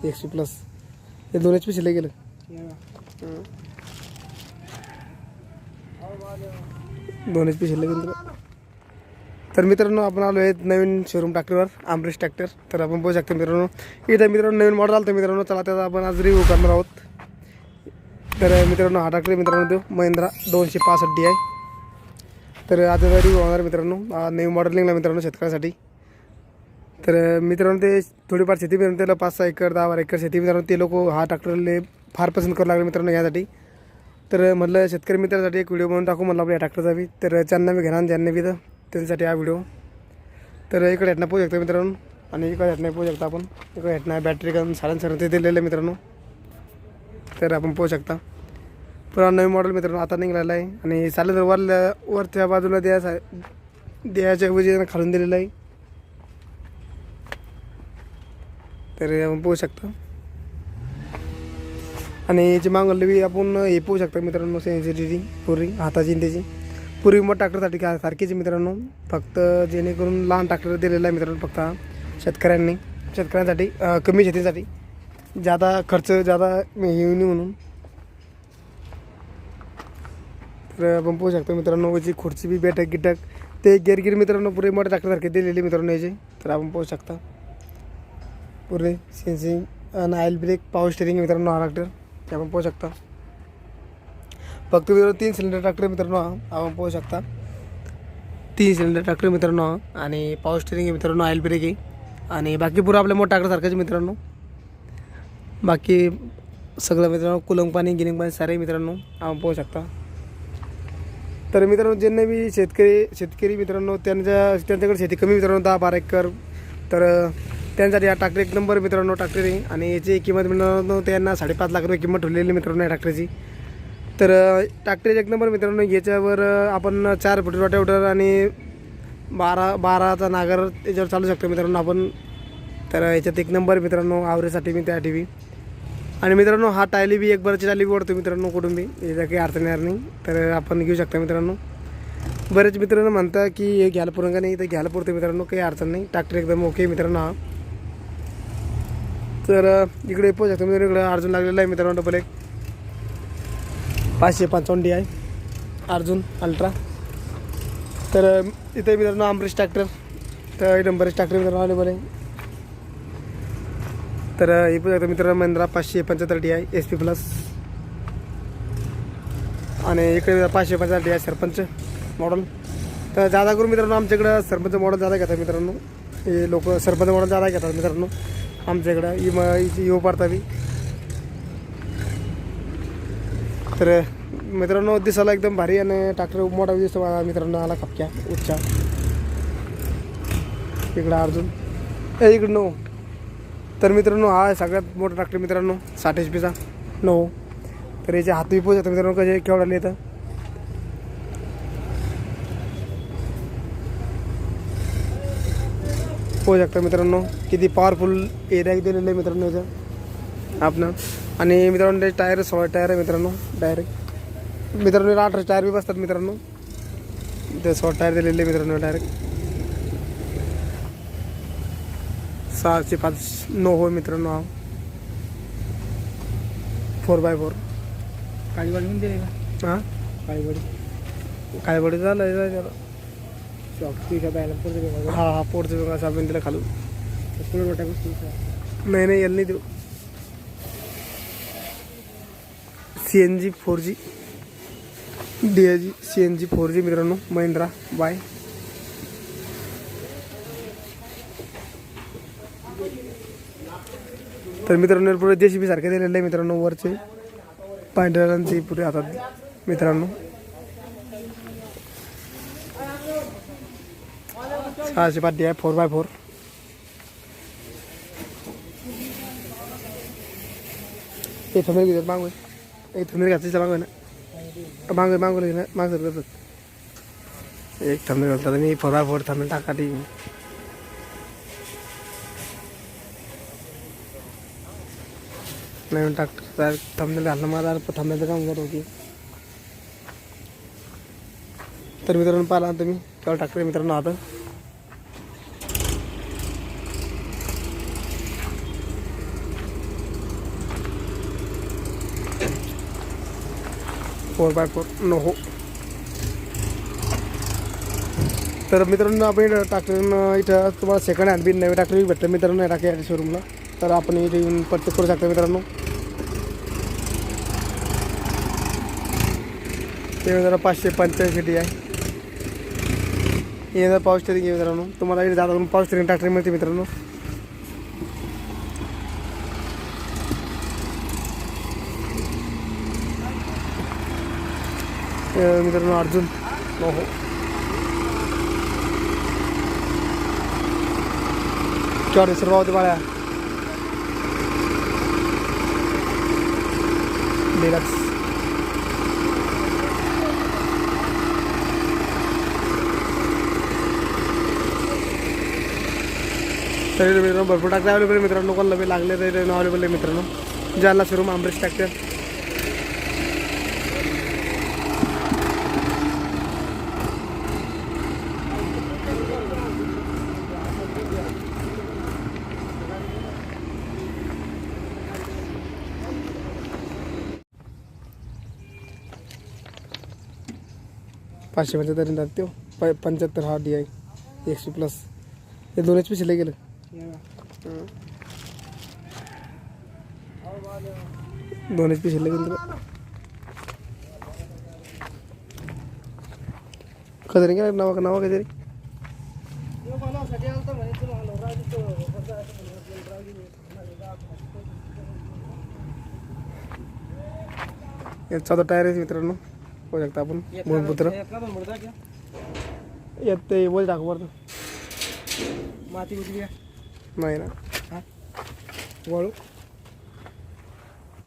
100+ हे 2 HP शिल्लक गेलं. 2 HP शिल्लक गेलं. तर मित्रांनो आपण आलो आहे नवीन शोरूम ट्रॅक्टरवर, आमरेश ट्रॅक्टर. तर आपण बघू शकता मित्रांनो इथं मित्रांनो नवीन मॉडेल आलं. तर मित्रांनो चला त्याचा आपण आज रिव्ह्यू करणार आहोत. तर मित्रांनो हा ट्रॅक्टर मित्रांनो तो महिंद्रा 265 DI. तर आता रिव्ह्यू होणार मित्रांनो. नवीन मॉडेल निघाला मित्रांनो शेतकऱ्यासाठी. तर मित्रांनो ते थोडीफार शेती मित्रांनो त्याला 5-6 एकर 10-12 एकर शेती मित्रांनो ते लोक हा ट्रॅक्टरले फार पसंत करू लागले मित्रांनो यासाठी. तर म्हटलं शेतकरी मित्रांसाठी एक व्हिडिओ बनवून टाकू म्हटलं आपल्या ट्रॅक्टरचा बी. तर ज्यांना बी घेणार ज्यांना बी तर त्यांच्यासाठी हा व्हिडिओ. तर इकडे हेटना पोहू शकता मित्रांनो आणि इकडे हेटना पोहू शकता आपण. इकडे हेटना बॅटरी गन सायलेन्सर ते दिलेलं आहे मित्रांनो. तर आपण पोहू शकता. पुन्हा नवीन मॉडेल मित्रांनो आता निघालेला आहे आणि सायलेन्सर वरच्या बाजूला द्यायच्या ऐवजी खालून दिलेलं आहे. तर आपण पोहू शकता आणि याची मागवली बी आपण हे पोहू शकता मित्रांनो. सेन्सिटिव्हिटी पूर्वी हाताची त्याची पूर्वी मोठ्या ट्रॅक्टरसाठी काय सारखीच मित्रांनो. फक्त जेणेकरून लहान ट्रॅक्टर दिलेला आहे मित्रांनो फक्त शेतकऱ्यांसाठी कमी शेतीसाठी जादा खर्च जादा येऊ नये म्हणून. तर आपण पोहू शकतो मित्रांनो. याची खुर्ची बी बेटक गिटक ते गिरगिर मित्रांनो पुरे मोठ्या ट्रॅक्टरसारखे दिलेले मित्रांनो याचे. तर आपण पोहू शकता पुरे सेन्सिंग आणि ऑइल ब्रेक पॉवर स्टेरिंग मित्रांनो हा ट्रॅक्टर ते आपण पोहू शकता. फक्त मित्रांनो 3 सिलेंडर ट्रॅक्टर मित्रांनो आपण पोहू शकता. 3 सिलेंडर ट्रॅक्टर मित्रांनो आणि पॉवर स्टेरिंग आहे मित्रांनो, ऑइल ब्रेक आहे आणि बाकी पुरं आपल्या मोठ्या ट्रॅक्टरसारखंच मित्रांनो. बाकी सगळं मित्रांनो कुलंग पाणी गिलिंग पाणी सारे मित्रांनो आपण पोहू शकता. तर मित्रांनो ज्यांना बी शेतकरी मित्रांनो त्यांच्याकडे शेती कमी मित्रांनो 10-12 एकर तर त्यांच्यासाठी हा ट्रॅक्टर एक नंबर मित्रांनो ट्रॅक्टर आहे. आणि याची किंमत मित्रांनो त्यांना 5.5 लाख रुपये किंमत ठेवलेली मित्रांनो या ट्रॅक्टरची. तर ट्रॅक्टर एक नंबर मित्रांनो. याच्यावर आपण 4 फूट रोटावेटर आणि 12चा नागर याच्यावर चालू शकतो मित्रांनो आपण. तर याच्यात एक नंबर मित्रांनो आवरेसाठी मी त्या TV. आणि मित्रांनो हा टायली बी एक बरंची टायली बी वाढतो मित्रांनो कुठून बी याचा काही अडचण येणार नाही. तर आपण घेऊ शकता मित्रांनो. बरेच मित्रांनो म्हणता की हे घ्यायला पुरंगा नाही तर घ्यायला पुरतं मित्रांनो काही अडचण नाही. ट्रॅक्टर एकदम ओके मित्रांनो हा. तर इकडे पोहू शकतो मित्रांनो. इकडे अर्जुन लागलेला आहे मित्रांनो डबल एक 555 DI अर्जुन अल्ट्रा. तर इथे मित्रांनो आमरेश ट्रॅक्टर तर एकदम बरेच ट्रॅक्टर मित्रांनो अवेलेबल आहे. तर हे पण एकदा मित्रांनो महिंद्रा 575 DI SP+ आणि इकडे 575 DI सरपंच मॉडल. तर जादा करून मित्रांनो आमच्याकडं सरपंच मॉडल जादा घेतात मित्रांनो. हे लोक सरपंच मॉडल जादा घेतात मित्रांनो आमच्याकडं येऊ पडता बी. तर मित्रांनो दिसायला एकदम भारी आणि ट्रॅक्टर मोठा दिसतो मित्रांनो. आला खपक्या उच्चा. इकडं अर्जुन इकडं नो. तर मित्रांनो हा सगळ्यात मोठा ट्रॅक्टर मित्रांनो 60 HP चा नो. तर याचे हात बी पोहू शकतो मित्रांनो कसे केवढाले येतं. पोहू शकता मित्रांनो. किती पॉवरफुल एरिया दिलेलं आहे मित्रांनो याचं आपण. आणि मित्रांनो टायर 16 टायर आहे मित्रांनो डायरेक्ट मित्रांनो. 18 टायर बी बसतात मित्रांनो. ते 16 टायर दिलेले मित्रांनो डायरेक्ट 605 नो हो मित्रांनो हा 4x4 काळीवाडी म्हणून दिले का? हां काळीवाडी झालं आहे त्याला. हा पोटचं बघा साबण दिला खालून. नाही याला नाही देऊ. CNG 4G DIG CNG 4G मित्रांनो महिंद्रा बाय. तर मित्रांनो पुढे JCB सारखे दिलेले आहे मित्रांनो. वरचे पांढऱ्यांची पुढे हातात मित्रांनो. 605 DI 4x4. ते थंबनेल घेतात मागवे. एक थंबनेल घ्यायचं मागवे ना मागवले ना माग सर करतात. एक थंबनेल घालतात मी 4x4 थंबनेल टाका ती. नवीन ट्रॅक्टर थंबनेल घालणं मला थंबनेलचं काम करत होती. तर मित्रांनो पाहिला तुम्ही तेव्हा ट्रॅक्टर मित्रांनो आता. 4x4 हो. तर मित्रांनो आपण ट्रॅक्टर इथं तुम्हाला सेकंड हँड बी नवे ट्रॅक्टर भेटतं मित्रांनो टाके शोरूमला. तर आपण इथे येऊन परचेस करू शकता मित्रांनो. ते जरा 585 डी आहे. हे जर पावर स्टेरिंग आहे मित्रांनो. तुम्हाला इथे जाता पावर स्टेरिंग ट्रॅक्टर मिळते मित्रांनो. मित्रांनो अर्जुन हो. केवढे सर्व होते बाळ्या डिलक्स. तरी मित्रांनो भरपूर ट्रॅक्टर अवेलेबल आहे मित्रांनो. कोणाला बी लागले तरी अवेलेबल आहे मित्रांनो. Jalna showroom Amresh tractor. पाचशे 75 जात तो 75 हा डी आहे 100+. हे 2 HP शिल्लक गेलं. 2 HP शिल्लक गेलं. कधी काय नावा कधी याचा टायर आहे मित्रांनो. होऊ शकता आपण मूलपुत्र यात ते बोल टाकू माती नाही ना वळू